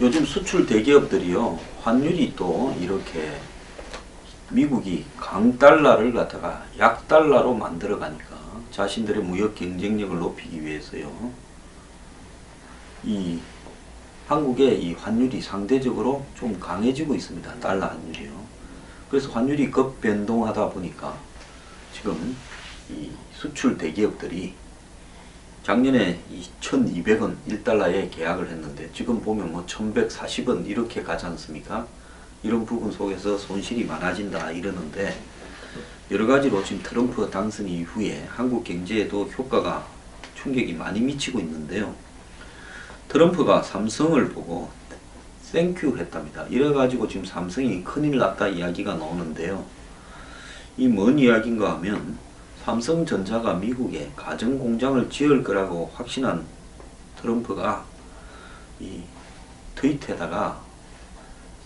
요즘 수출 대기업들이요, 환율이 또 이렇게 미국이 강달러를 갖다가 약달러로 만들어 가니까 자신들의 무역 경쟁력을 높이기 위해서요, 이 한국의 이 환율이 상대적으로 좀 강해지고 있습니다. 달러 환율이요. 그래서 환율이 급변동하다 보니까 지금 이 수출 대기업들이 작년에 2,200원 1달러에 계약을 했는데 지금 보면 뭐 1,140원 이렇게 가지 않습니까? 이런 부분 속에서 손실이 많아진다 이러는데, 여러 가지로 지금 트럼프 당선 이후에 한국 경제에도 효과가 충격이 많이 미치고 있는데요. 트럼프가 삼성을 보고 땡큐 했답니다. 이래가지고 지금 삼성이 큰일 났다 이야기가 나오는데요. 이 뭔 이야기인가 하면, 삼성전자가 미국에 가정공장을 지을 거라고 확신한 트럼프가 이 트윗에다가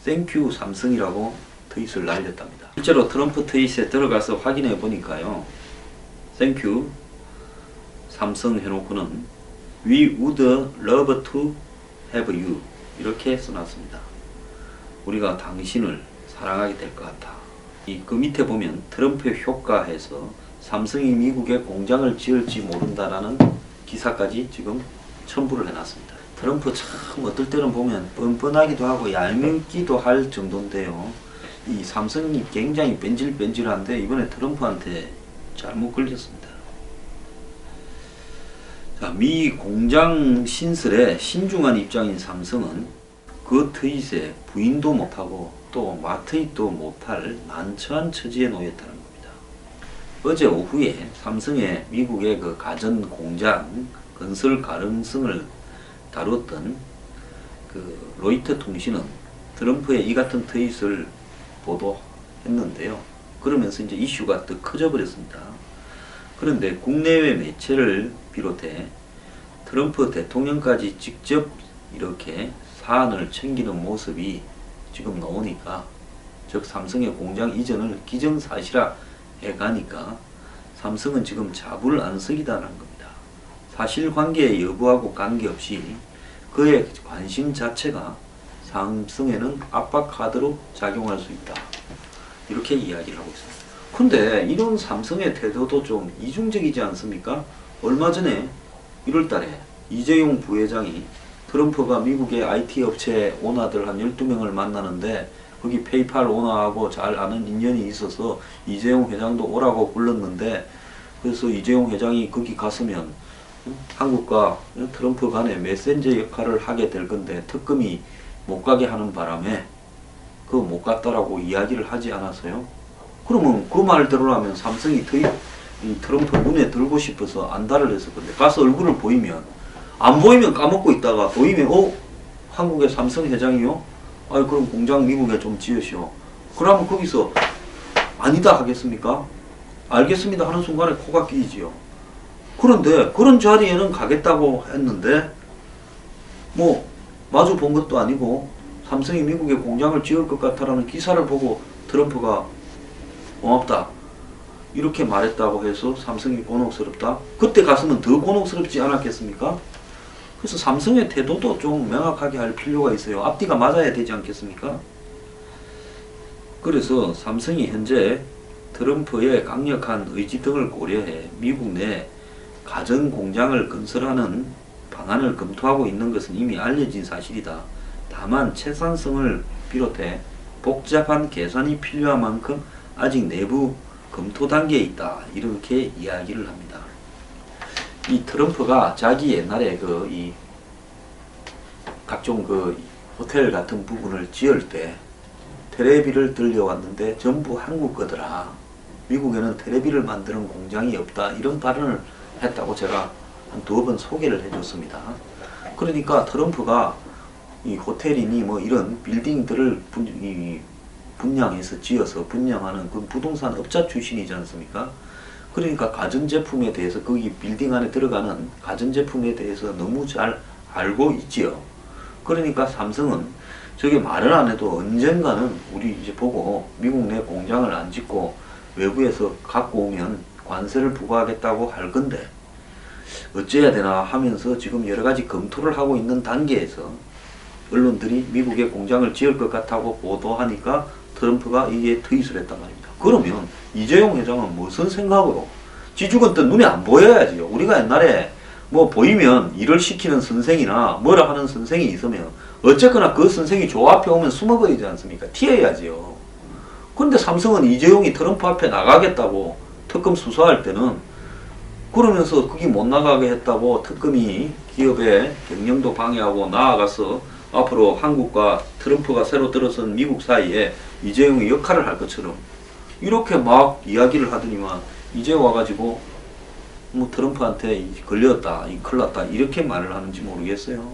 땡큐 삼성이라고 트윗을 날렸답니다. 실제로 트럼프 트윗에 들어가서 확인해 보니까요, 땡큐 삼성 해놓고는 We would love to have you 이렇게 써놨습니다. 우리가 당신을 사랑하게 될 것 같아. 그 밑에 보면 트럼프 효과해서 삼성이 미국에 공장을 지을지 모른다라는 기사까지 지금 첨부를 해놨습니다. 트럼프 참 어떨 때는 보면 뻔뻔하기도 하고 얄밉기도 할 정도인데요. 이 삼성이 굉장히 뺀질뺀질한데 이번에 트럼프한테 잘못 걸렸습니다. 자, 미 공장 신설에 신중한 입장인 삼성은 그 트윗에 부인도 못하고 또 마트잇도 못할 난처한 처지에 놓였다는 겁니다. 어제 오후에 삼성의 미국의 그 가전 공장 건설 가능성을 다뤘던 그 로이터 통신은 트럼프의 이 같은 트윗을 보도했는데요. 그러면서 이제 이슈가 더 커져 버렸습니다. 그런데 국내외 매체를 비롯해 트럼프 대통령까지 직접 이렇게 사안을 챙기는 모습이 지금 나오니까, 즉 삼성의 공장 이전을 기정사실화 해가니까 삼성은 지금 잡을 안 쓰기다는 겁니다. 사실관계 여부하고 관계없이 그의 관심 자체가 삼성에는 압박카드로 작용할 수 있다, 이렇게 이야기를 하고 있습니다. 근데 이런 삼성의 태도도 좀 이중적이지 않습니까? 얼마 전에 1월달에 이재용 부회장이 트럼프가 미국의 IT 업체 오너들 한 12명을 만나는데 거기 페이팔 오너하고 잘 아는 인연이 있어서 이재용 회장도 오라고 불렀는데, 그래서 이재용 회장이 거기 갔으면 한국과 트럼프 간에 메신저 역할을 하게 될 건데 특검이 못 가게 하는 바람에 그거 못 갔다라고 이야기를 하지 않았어요? 그러면 그 말대로라면 삼성이 트럼프 눈에 들고 싶어서 안달을 했을 건데, 가서 얼굴을 보이면, 안 보이면 까먹고 있다가 보이면 한국의 삼성 회장이요? 그럼 공장 미국에 좀 지으시오. 그러면 거기서 아니다 하겠습니까? 알겠습니다 하는 순간에 코가 끼이지요. 그런데 그런 자리에는 가겠다고 했는데 뭐 마주 본 것도 아니고 삼성이 미국에 공장을 지을 것 같다라는 기사를 보고 트럼프가 고맙다 이렇게 말했다고 해서 삼성이 곤혹스럽다? 그때 갔으면 더 곤혹스럽지 않았겠습니까? 그래서 삼성의 태도도 좀 명확하게 할 필요가 있어요. 앞뒤가 맞아야 되지 않겠습니까? 그래서 삼성이 현재 트럼프의 강력한 의지 등을 고려해 미국 내 가전 공장을 건설하는 방안을 검토하고 있는 것은 이미 알려진 사실이다. 다만 채산성을 비롯해 복잡한 계산이 필요한 만큼 아직 내부 검토 단계에 있다, 이렇게 이야기를 합니다. 이 트럼프가 자기 옛날에 이 각종 호텔 같은 부분을 지을 때 텔레비를 들려왔는데 전부 한국 거더라, 미국에는 텔레비를 만드는 공장이 없다, 이런 발언을 했다고 제가 한 2번 소개를 해줬습니다. 그러니까 트럼프가 이 호텔이니 뭐 이런 빌딩들을 분양해서 지어서 분양하는 그 부동산 업자 출신이지 않습니까? 그러니까 가전제품에 대해서 거기 빌딩 안에 들어가는 가전제품에 대해서 너무 잘 알고 있지요. 그러니까 삼성은 저게 말을 안 해도 언젠가는 우리 이제 보고 미국 내 공장을 안 짓고 외부에서 갖고 오면 관세를 부과하겠다고 할 건데 어째야 되나 하면서 지금 여러 가지 검토를 하고 있는 단계에서 언론들이 미국에 공장을 지을 것 같다고 보도하니까 트럼프가 이게 트윗을 했단 말입니다. 그러면 이재용 회장은 무슨 생각으로 지죽은 뜻 눈에 안 보여야지요. 우리가 옛날에 뭐 보이면 일을 시키는 선생이나 뭐라 하는 선생이 있으면 어쨌거나 그 선생이 조 앞에 오면 숨어버리지 않습니까? 튀어야지요. 근데 삼성은 이재용이 트럼프 앞에 나가겠다고 특검 수사할 때는 그러면서 그게 못 나가게 했다고 특검이 기업의 경영도 방해하고 나아가서 앞으로 한국과 트럼프가 새로 들어선 미국 사이에 이재용이 역할을 할 것처럼 이렇게 막 이야기를 하더니만 이제 와가지고 뭐 트럼프한테 걸렸다, 큰일 났다 이렇게 말을 하는지 모르겠어요.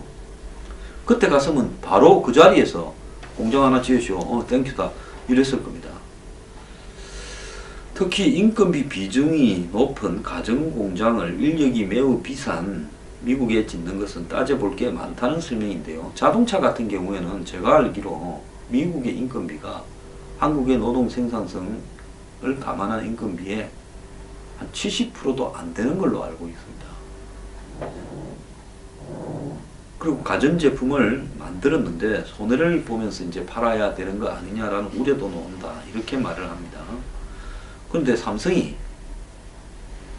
그때 갔으면 바로 그 자리에서 공장 하나 지으시오. 땡큐다 이랬을 겁니다. 특히 인건비 비중이 높은 가정공장을 인력이 매우 비싼 미국에 짓는 것은 따져볼 게 많다는 설명인데요. 자동차 같은 경우에는 제가 알기로 미국의 인건비가 한국의 노동 생산성을 감안한 인건비에 한 70%도 안 되는 걸로 알고 있습니다. 그리고 가전제품을 만들었는데 손해를 보면서 이제 팔아야 되는 거 아니냐라는 우려도 나온다. 이렇게 말을 합니다. 그런데 삼성이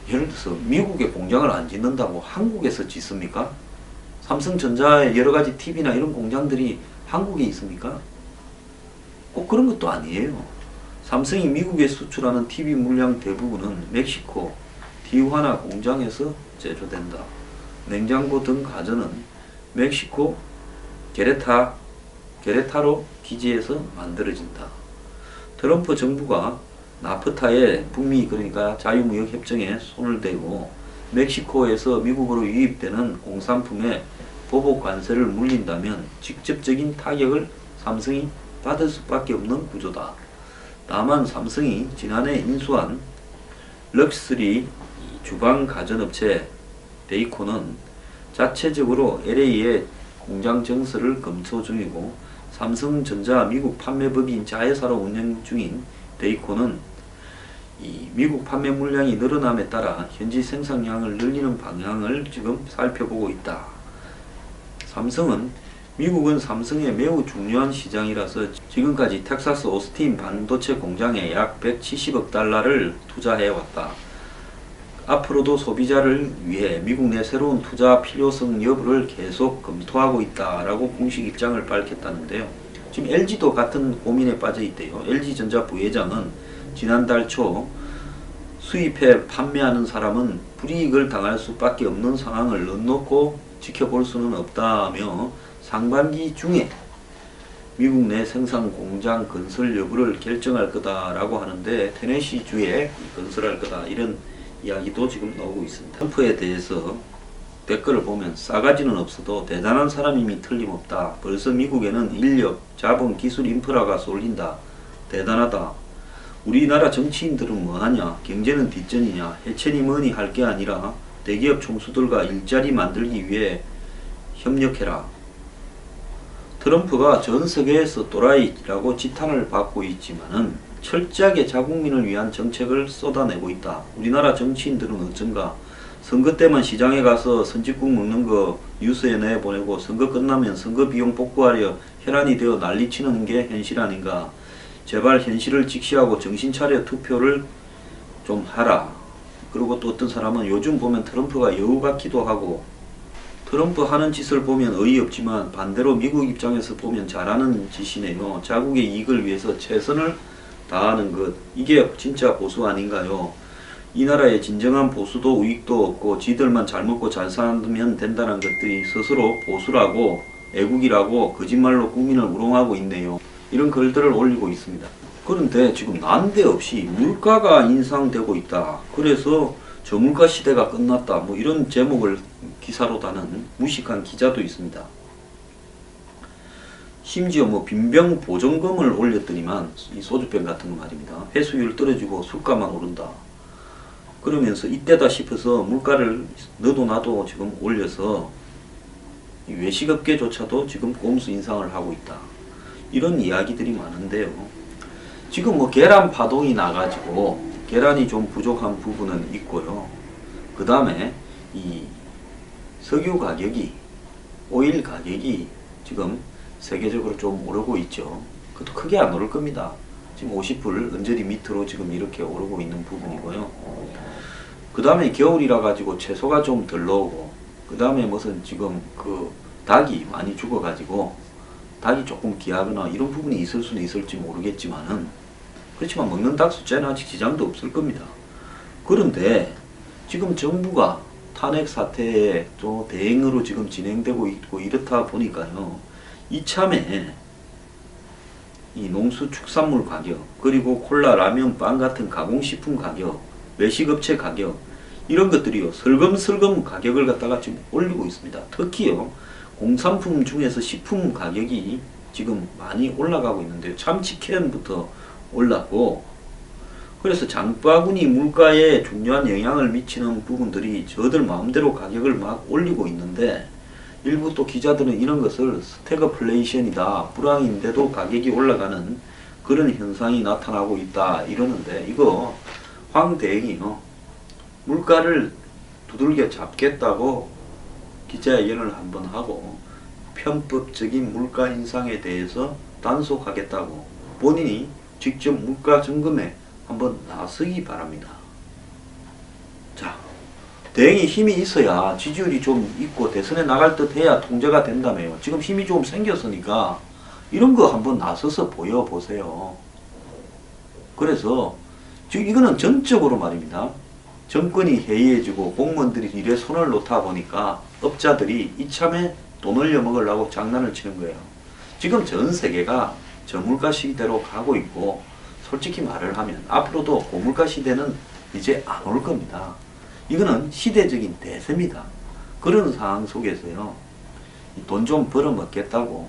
예를 들어서 미국에 공장을 안 짓는다고 한국에서 짓습니까? 삼성전자의 여러 가지 TV나 이런 공장들이 한국에 있습니까? 꼭 그런 것도 아니에요. 삼성이 미국에 수출하는 TV 물량 대부분은 멕시코, 티후아나 공장에서 제조된다. 냉장고 등 가전은 멕시코 게레타로 기지에서 만들어진다. 트럼프 정부가 나프타의 북미 그러니까 자유무역협정에 손을 대고 멕시코에서 미국으로 유입되는 공산품에 보복 관세를 물린다면 직접적인 타격을 삼성이 받을 수밖에 없는 구조다. 다만 삼성이 지난해 인수한 럭셔리 주방 가전업체 데이코는 자체적으로 LA에 공장 증설을 검토 중이고 삼성전자 미국 판매법인 자회사로 운영 중인 데이코는 이 미국 판매 물량이 늘어남에 따라 현지 생산량을 늘리는 방향을 지금 살펴보고 있다. 삼성은 미국은 삼성의 매우 중요한 시장이라서 지금까지 텍사스 오스틴 반도체 공장에 약 170억 달러를 투자해왔다. 앞으로도 소비자를 위해 미국 내 새로운 투자 필요성 여부를 계속 검토하고 있다라고 공식 입장을 밝혔다는데요. 지금 LG도 같은 고민에 빠져 있대요. LG전자 부회장은 지난달 초 수입해 판매하는 사람은 불이익을 당할 수밖에 없는 상황을 넉넉히 지켜볼 수는 없다며 상반기 중에 미국 내 생산 공장 건설 여부를 결정할 거다라고 하는데 테네시주에 건설할 거다 이런 이야기도 지금 나오고 있습니다. 트럼프에 대해서 댓글을 보면 싸가지는 없어도 대단한 사람임이 틀림없다. 벌써 미국에는 인력, 자본, 기술, 인프라가 쏠린다. 대단하다. 우리나라 정치인들은 뭐하냐? 경제는 뒷전이냐? 해체니 뭐니 할 게 아니라 대기업 총수들과 일자리 만들기 위해 협력해라. 트럼프가 전 세계에서 또라이라고 지탄을 받고 있지만은 철저하게 자국민을 위한 정책을 쏟아내고 있다. 우리나라 정치인들은 어쩐가 선거 때만 시장에 가서 선짓국 먹는 거 뉴스에 내보내고 선거 끝나면 선거 비용 복구하려 혈안이 되어 난리치는 게 현실 아닌가. 제발 현실을 직시하고 정신 차려 투표를 좀 하라. 그리고 또 어떤 사람은 요즘 보면 트럼프가 여우 같기도 하고 트럼프 하는 짓을 보면 어이없지만 반대로 미국 입장에서 보면 잘하는 짓이네요. 자국의 이익을 위해서 최선을 다하는 것. 이게 진짜 보수 아닌가요? 이 나라의 진정한 보수도 우익도 없고 지들만 잘 먹고 잘 살면 된다는 것들이 스스로 보수라고 애국이라고 거짓말로 국민을 우롱하고 있네요. 이런 글들을 올리고 있습니다. 그런데 지금 난데없이 물가가 인상되고 있다. 그래서 저물가 시대가 끝났다. 뭐 이런 제목을 기사로 다는 무식한 기자도 있습니다. 심지어 뭐 빈병 보증금을 올렸더니만 이 소주병 같은 거 말입니다. 회수율 떨어지고 술가만 오른다. 그러면서 이때다 싶어서 물가를 너도 나도 지금 올려서 이 외식업계조차도 지금 꼼수 인상을 하고 있다. 이런 이야기들이 많은데요. 지금 뭐 계란 파동이 나가지고 계란이 좀 부족한 부분은 있고요. 그 다음에 이 석유 가격이 오일 가격이 지금 세계적으로 좀 오르고 있죠. 그것도 크게 안 오를 겁니다. 지금 50불 언저리 밑으로 지금 이렇게 오르고 있는 부분이고요. 그 다음에 겨울이라 가지고 채소가 좀 덜 나오고, 그 다음에 무슨 지금 그 닭이 많이 죽어 가지고 닭이 조금 귀하거나 이런 부분이 있을 수는 있을지 모르겠지만은, 그렇지만 먹는 닭 숫자에는 아직 지장도 없을 겁니다. 그런데 지금 정부가 탄핵 사태에 또 대응으로 지금 진행되고 있고 이렇다 보니까요, 이참에 이 농수축산물 가격, 그리고 콜라, 라면, 빵 같은 가공식품 가격, 외식업체 가격, 이런 것들이요 슬금슬금 가격을 갖다가 지금 올리고 있습니다. 특히요 공산품 중에서 식품 가격이 지금 많이 올라가고 있는데요, 참치캔부터 올랐고, 그래서 장바구니 물가에 중요한 영향을 미치는 부분들이 저들 마음대로 가격을 막 올리고 있는데, 일부 또 기자들은 이런 것을 스태그플레이션이다, 불황인데도 가격이 올라가는 그런 현상이 나타나고 있다 이러는데, 이거 황 대행이요 물가를 두들겨 잡겠다고 기자회견을 한번 하고 편법적인 물가 인상에 대해서 단속하겠다고 본인이 직접 물가 점검에 한번 나서기 바랍니다. 자, 대행이 힘이 있어야 지지율이 좀 있고 대선에 나갈 듯 해야 통제가 된다며요. 지금 힘이 좀 생겼으니까 이런 거 한번 나서서 보여보세요. 그래서 지금 이거는 전적으로 말입니다. 정권이 해이해지고 공무원들이 일에 손을 놓다 보니까 업자들이 이참에 돈 올려 먹으려고 장난을 치는 거예요. 지금 전 세계가 저물가 시대로 가고 있고, 솔직히 말을 하면 앞으로도 고물가 시대는 이제 안 올 겁니다. 이거는 시대적인 대세입니다. 그런 상황 속에서요, 돈 좀 벌어 먹겠다고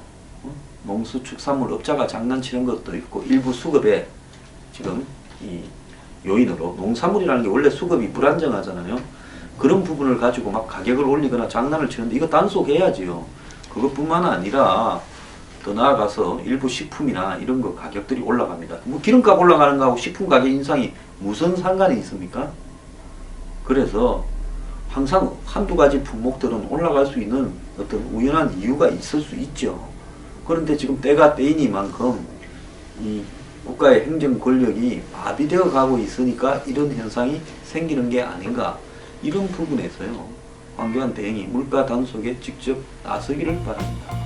농수축산물 업자가 장난치는 것도 있고, 일부 수급에 지금 이 요인으로, 농산물이라는 게 원래 수급이 불안정하잖아요. 그런 부분을 가지고 막 가격을 올리거나 장난을 치는데 이거 단속해야지요. 그것뿐만 아니라 더 나아가서 일부 식품이나 이런 거 가격들이 올라갑니다. 뭐 기름값 올라가는 거하고 식품 가격 인상이 무슨 상관이 있습니까? 그래서 항상 한두 가지 품목들은 올라갈 수 있는 어떤 우연한 이유가 있을 수 있죠. 그런데 지금 때가 때이니만큼 이 국가의 행정 권력이 마비되어 가고 있으니까 이런 현상이 생기는 게 아닌가, 이런 부분에서요 황교안 대행이 물가 단속에 직접 나서기를 바랍니다.